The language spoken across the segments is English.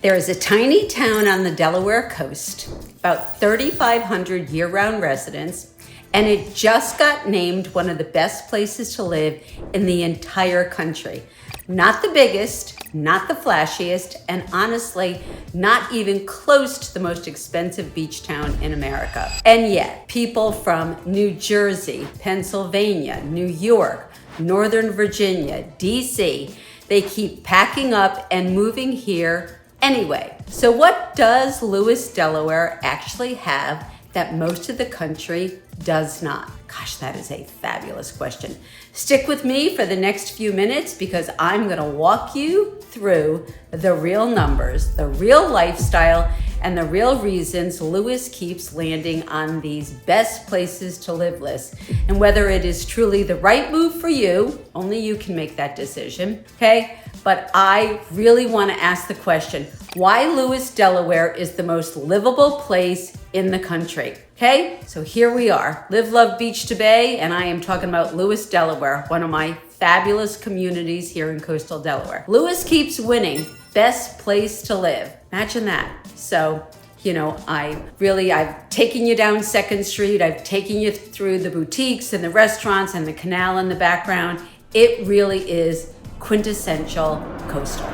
There is a tiny town on the Delaware coast, about 3,500 year-round residents, and it just got named one of the best places to live in the entire country. Not the biggest, not the flashiest, and honestly, not even close to the most expensive beach town in America. And yet, people from New Jersey, Pennsylvania, New York, Northern Virginia, DC, they keep packing up and moving here anyway. So what does Lewes, Delaware actually have that most of the country does not? Gosh, that is a fabulous question. Stick with me for the next few minutes because I'm gonna walk you through the real numbers, the real lifestyle, and the real reasons Lewes keeps landing on these best places to live lists. And whether it is truly the right move for you, only you can make that decision, okay? But I really want to ask the question, why Lewes, Delaware is the most livable place in the country, okay? So here we are, live, love, beach to bay, and I am talking about Lewes, Delaware, one of my fabulous communities here in Coastal Delaware. Lewes keeps winning best place to live. Imagine that. So, you know, I've taken you down Second Street, I've taken you through the boutiques and the restaurants and the canal in the background. It really is quintessential coastal.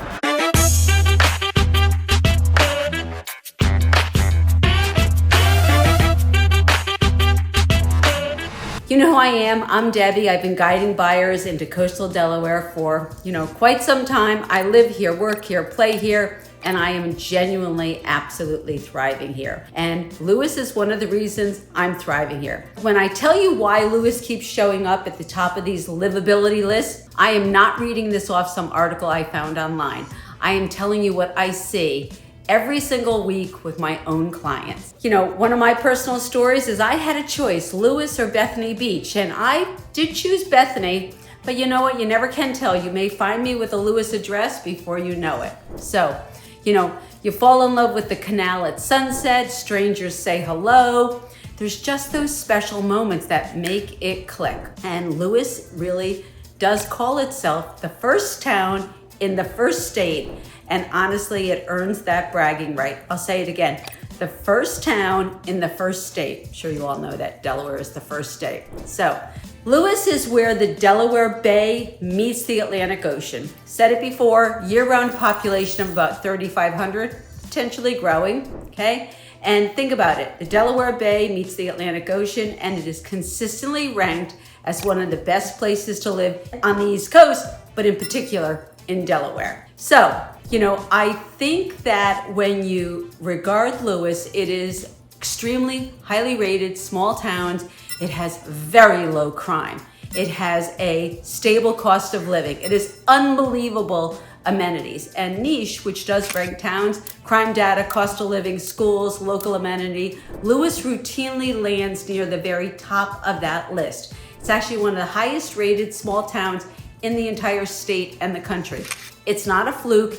You know who I am. I'm Debbie. I've been guiding buyers into Coastal Delaware for, quite some time. I live here, work here, play here, and I am genuinely, absolutely thriving here. And Lewes is one of the reasons I'm thriving here. When I tell you why Lewes keeps showing up at the top of these livability lists, I am not reading this off some article I found online. I am telling you what I see every single week with my own clients. One of my personal stories is I had a choice, Lewes or Bethany Beach, and I did choose Bethany, but you know what? You never can tell. You may find me with a Lewes address before you know it. So, you fall in love with the canal at sunset, strangers say hello. There's just those special moments that make it click. And Lewes really does call itself the first town in the first state. And honestly, it earns that bragging right. I'll say it again. The first town in the first state. I'm sure you all know that Delaware is the first state. So, Lewes is where the Delaware Bay meets the Atlantic Ocean. Said it before, year-round population of about 3,500, potentially growing, okay? And think about it, the Delaware Bay meets the Atlantic Ocean, and it is consistently ranked as one of the best places to live on the East Coast, but in particular in Delaware. So, I think that when you regard Lewes, it is extremely highly rated, small towns. It has very low crime. It has a stable cost of living. It is unbelievable amenities. And Niche, which does rank towns, crime data, cost of living, schools, local amenity, Lewes routinely lands near the very top of that list. It's actually one of the highest rated small towns in the entire state and the country. It's not a fluke,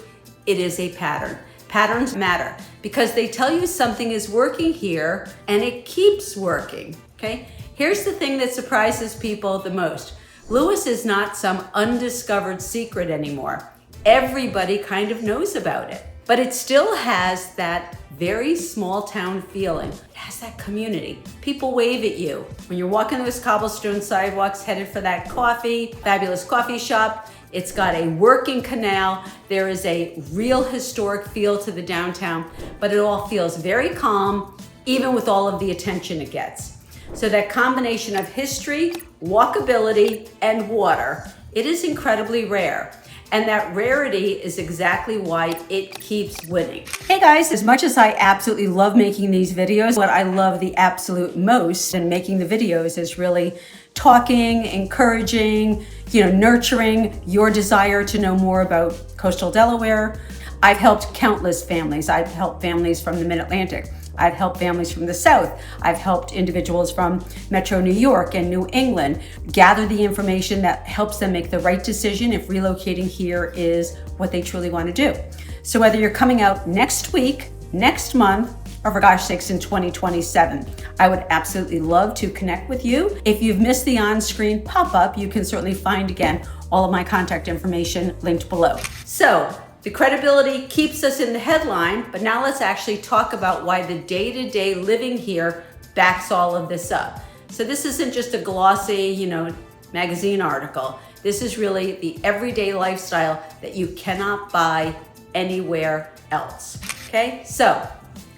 it is a pattern. Patterns matter because they tell you something is working here and it keeps working, okay? Here's the thing that surprises people the most. Lewes is not some undiscovered secret anymore. Everybody kind of knows about it, but it still has that very small town feeling. It has that community. People wave at you. When you're walking those cobblestone sidewalks headed for that fabulous coffee shop, it's got a working canal. There is a real historic feel to the downtown, but it all feels very calm, even with all of the attention it gets. So that combination of history, walkability, and water, it is incredibly rare. And that rarity is exactly why it keeps winning. Hey guys, as much as I absolutely love making these videos, what I love the absolute most in making the videos is really talking, encouraging, nurturing your desire to know more about Coastal Delaware. I've helped countless families. I've helped families from the Mid-Atlantic. I've helped families from the South. I've helped individuals from Metro New York and New England gather the information that helps them make the right decision if relocating here is what they truly want to do. So whether you're coming out next week, next month, or for gosh sakes in 2027, I would absolutely love to connect with you. If you've missed the on-screen pop-up, you can certainly find again all of my contact information linked below. So the credibility keeps us in the headline, but now let's actually talk about why the day-to-day living here backs all of this up. So this isn't just a glossy, magazine article. This is really the everyday lifestyle that you cannot buy anywhere else. Okay, so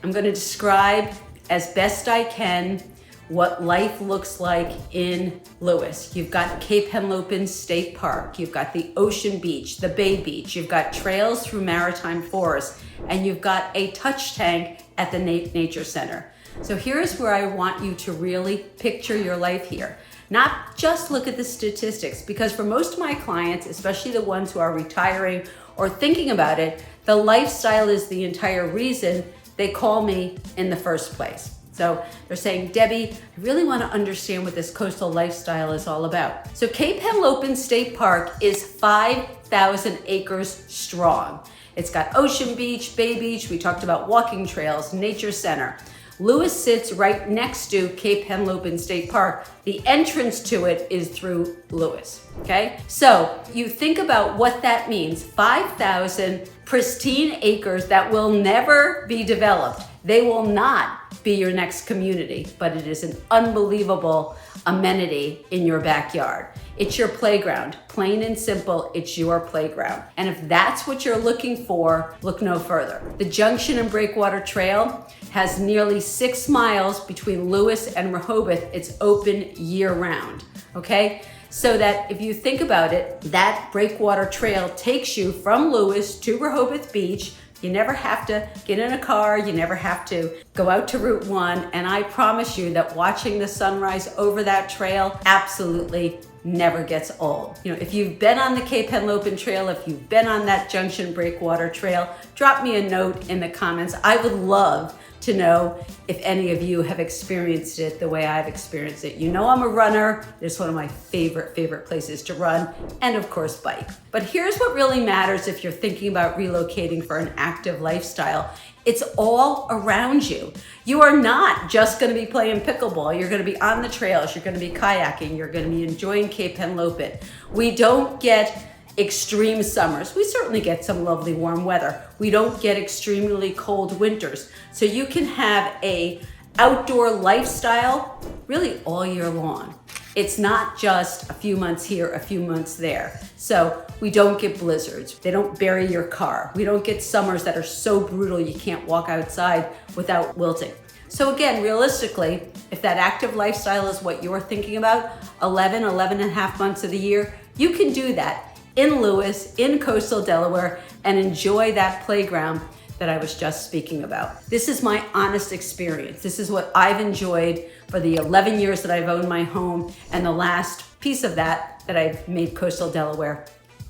I'm going to describe as best I can what life looks like in Lewes. You've got Cape Henlopen State Park, you've got the ocean beach, the bay beach, you've got trails through maritime forests, and you've got a touch tank at the nature center. So here's where I want you to really picture your life here. Not just look at the statistics, because for most of my clients, especially the ones who are retiring or thinking about it, the lifestyle is the entire reason they call me in the first place. So they're saying, Debbie, I really want to understand what this coastal lifestyle is all about. So Cape Henlopen State Park is 5,000 acres strong. It's got ocean beach, bay beach, we talked about walking trails, nature center. Lewes sits right next to Cape Henlopen State Park. The entrance to it is through Lewes, okay? So you think about what that means. 5,000 pristine acres that will never be developed. They will not be your next community, but it is an unbelievable amenity in your backyard. It's your playground, plain and simple, it's your playground. And if that's what you're looking for, look no further. The Junction and Breakwater Trail has nearly 6 miles between Lewes and Rehoboth. It's open year round, okay? So that if you think about it, that Breakwater Trail takes you from Lewes to Rehoboth Beach. You never have to get in a car, you never have to go out to Route 1, and I promise you that watching the sunrise over that trail absolutely never gets old. If you've been on the Cape Henlopen Trail, if you've been on that Junction Breakwater Trail, drop me a note in the comments. I would love to know if any of you have experienced it the way I've experienced it. I'm a runner. It's one of my favorite places to run, and of course bike. But here's what really matters if you're thinking about relocating for an active lifestyle. It's all around you. You are not just gonna be playing pickleball. You're gonna be on the trails, you're gonna be kayaking, you're gonna be enjoying Cape Henlopen. We don't get extreme summers. We certainly get some lovely warm weather. We don't get extremely cold winters. So you can have a outdoor lifestyle really all year long. It's not just a few months here, a few months there. So we don't get blizzards. They don't bury your car. We don't get summers that are so brutal you can't walk outside without wilting. So again, realistically, if that active lifestyle is what you're thinking about, 11 and a half months of the year, you can do that in Lewes, in Coastal Delaware, and enjoy that playground that I was just speaking about. This is my honest experience. This is what I've enjoyed for the 11 years that I've owned my home, and the last piece of that I've made Coastal Delaware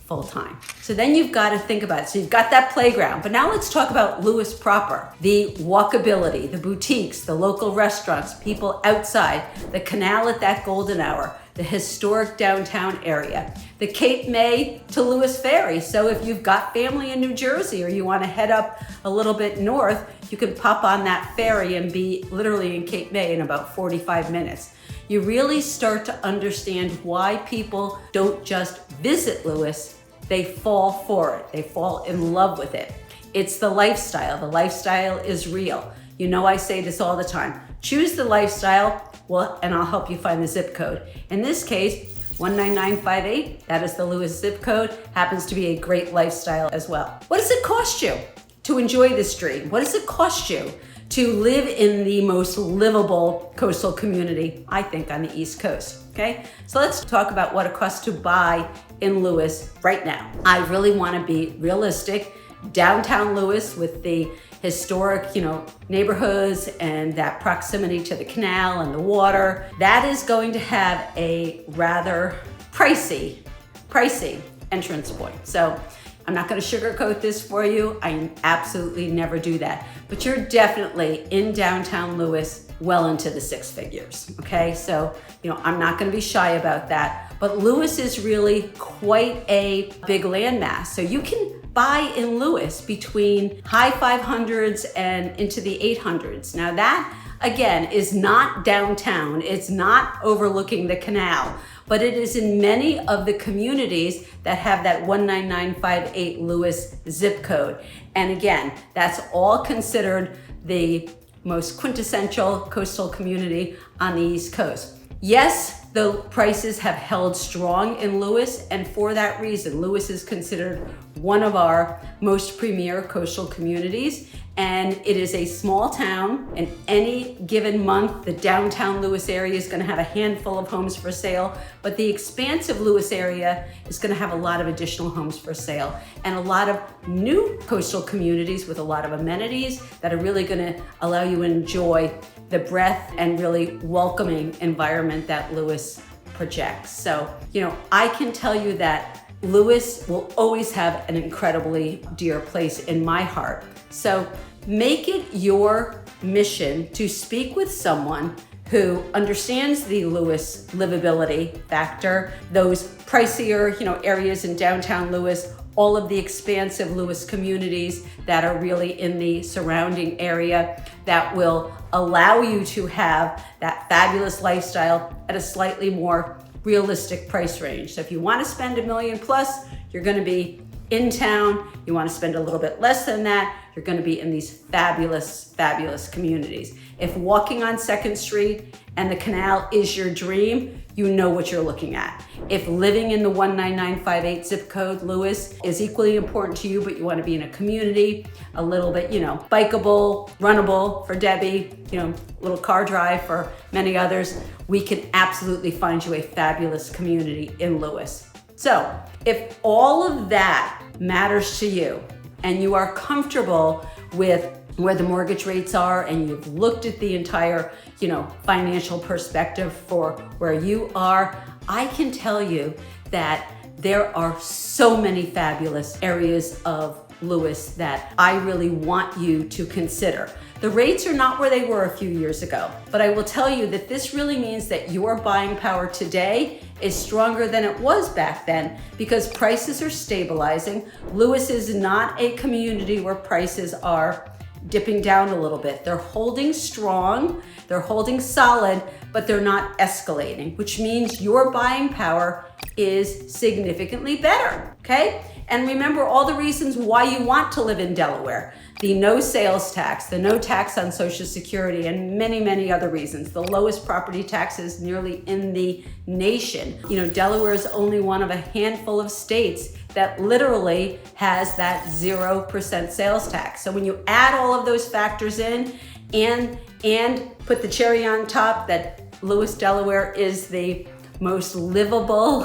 full time. So then you've got to think about it. So you've got that playground, but now let's talk about Lewes proper. The walkability, the boutiques, the local restaurants, people outside, the canal at that golden hour, the historic downtown area, the Cape May to Lewes Ferry. So if you've got family in New Jersey or you want to head up a little bit north, you can pop on that ferry and be literally in Cape May in about 45 minutes. You really start to understand why people don't just visit Lewes, they fall for it. They fall in love with it. It's the lifestyle. The lifestyle is real. I say this all the time. Choose the lifestyle, and I'll help you find the zip code. In this case, 19958, that is the Lewes zip code, happens to be a great lifestyle as well. What does it cost you to enjoy this dream? What does it cost you to live in the most livable coastal community, I think, on the East Coast? Okay, so let's talk about what it costs to buy in Lewes right now. I really want to be realistic. Downtown Lewes with the historic, neighborhoods and that proximity to the canal and the water, that is going to have a rather pricey entrance point. So I'm not going to sugarcoat this for you. I absolutely never do that. But you're definitely in downtown Lewes well into the 6 figures, okay? So, I'm not going to be shy about that. But Lewes is really quite a big landmass. So you can buy in Lewes between high 500s and into the 800s. Now that, again, is not downtown. It's not overlooking the canal. but it is in many of the communities that have that 19958 Lewes zip code. And again, that's all considered the most quintessential coastal community on the East Coast. Yes, the prices have held strong in Lewes, and for that reason, Lewes is considered one of our most premier coastal communities. And it is a small town, and any given month, the downtown Lewes area is going to have a handful of homes for sale, but the expansive Lewes area is going to have a lot of additional homes for sale and a lot of new coastal communities with a lot of amenities that are really going to allow you to enjoy the breadth and really welcoming environment that Lewes projects. So, I can tell you that Lewes will always have an incredibly dear place in my heart. So make it your mission to speak with someone who understands the Lewes livability factor, those pricier, areas in downtown Lewes, all of the expansive Lewes communities that are really in the surrounding area that will allow you to have that fabulous lifestyle at a slightly more realistic price range. So if you want to spend $1 million plus, you're going to be in town. You want to spend a little bit less than that, you're going to be in these fabulous, fabulous communities. If walking on Second Street and the canal is your dream, you know what you're looking at. If living in the 19958 zip code, Lewes, is equally important to you, but you want to be in a community, a little bit, bikeable, runnable for Debbie, little car drive for many others, we can absolutely find you a fabulous community in Lewes. So if all of that matters to you and you are comfortable with where the mortgage rates are and you've looked at the entire, financial perspective for where you are, I can tell you that there are so many fabulous areas of Lewes that I really want you to consider. The rates are not where they were a few years ago, but I will tell you that this really means that your buying power today is stronger than it was back then because prices are stabilizing. Lewes is not a community where prices are dipping down a little bit. They're holding strong, they're holding solid, but they're not escalating, which means your buying power is significantly better, okay? And remember all the reasons why you want to live in Delaware. The no sales tax, the no tax on Social Security, and many, many other reasons. The lowest property taxes nearly in the nation. Delaware is only one of a handful of states that literally has that 0% sales tax. So when you add all of those factors in and put the cherry on top that Lewes, Delaware is the most livable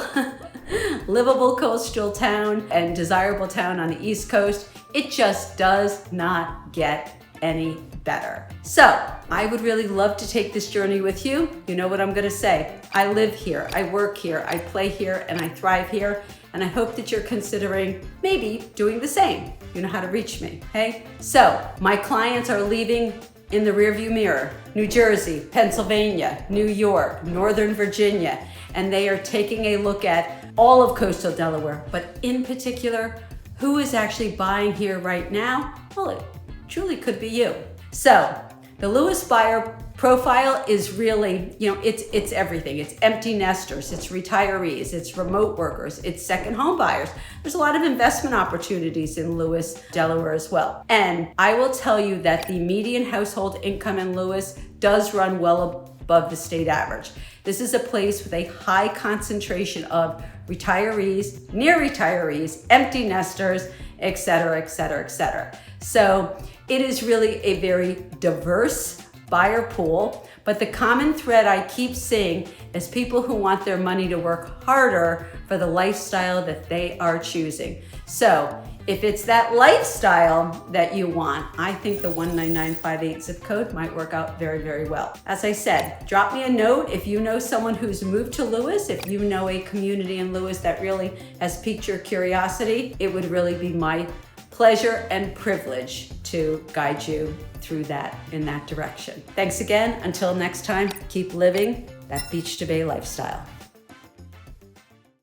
coastal town and desirable town on the East Coast, it just does not get any better. So I would really love to take this journey with you. You know what I'm gonna say. I live here, I work here, I play here, and I thrive here. And I hope that you're considering maybe doing the same. You know how to reach me, okay? So my clients are leaving in the rearview mirror, New Jersey, Pennsylvania, New York, Northern Virginia, and they are taking a look at all of coastal Delaware, but in particular, who is actually buying here right now? Well, it truly could be you. So the Lewes buyer profile is really, it's everything. It's empty nesters, it's retirees, it's remote workers, it's second home buyers. There's a lot of investment opportunities in Lewes, Delaware as well. And I will tell you that the median household income in Lewes does run well above the state average. This is a place with a high concentration of retirees, near retirees, empty nesters, et cetera, et cetera, et cetera. So it is really a very diverse buyer pool, but the common thread I keep seeing is people who want their money to work harder for the lifestyle that they are choosing. So if it's that lifestyle that you want, I think the 19958 zip code might work out very, very well. As I said, drop me a note if you know someone who's moved to Lewes, if you know a community in Lewes that really has piqued your curiosity. It would really be my pleasure and privilege to guide you through that in that direction. Thanks again. Until next time, keep living that beach to bay lifestyle.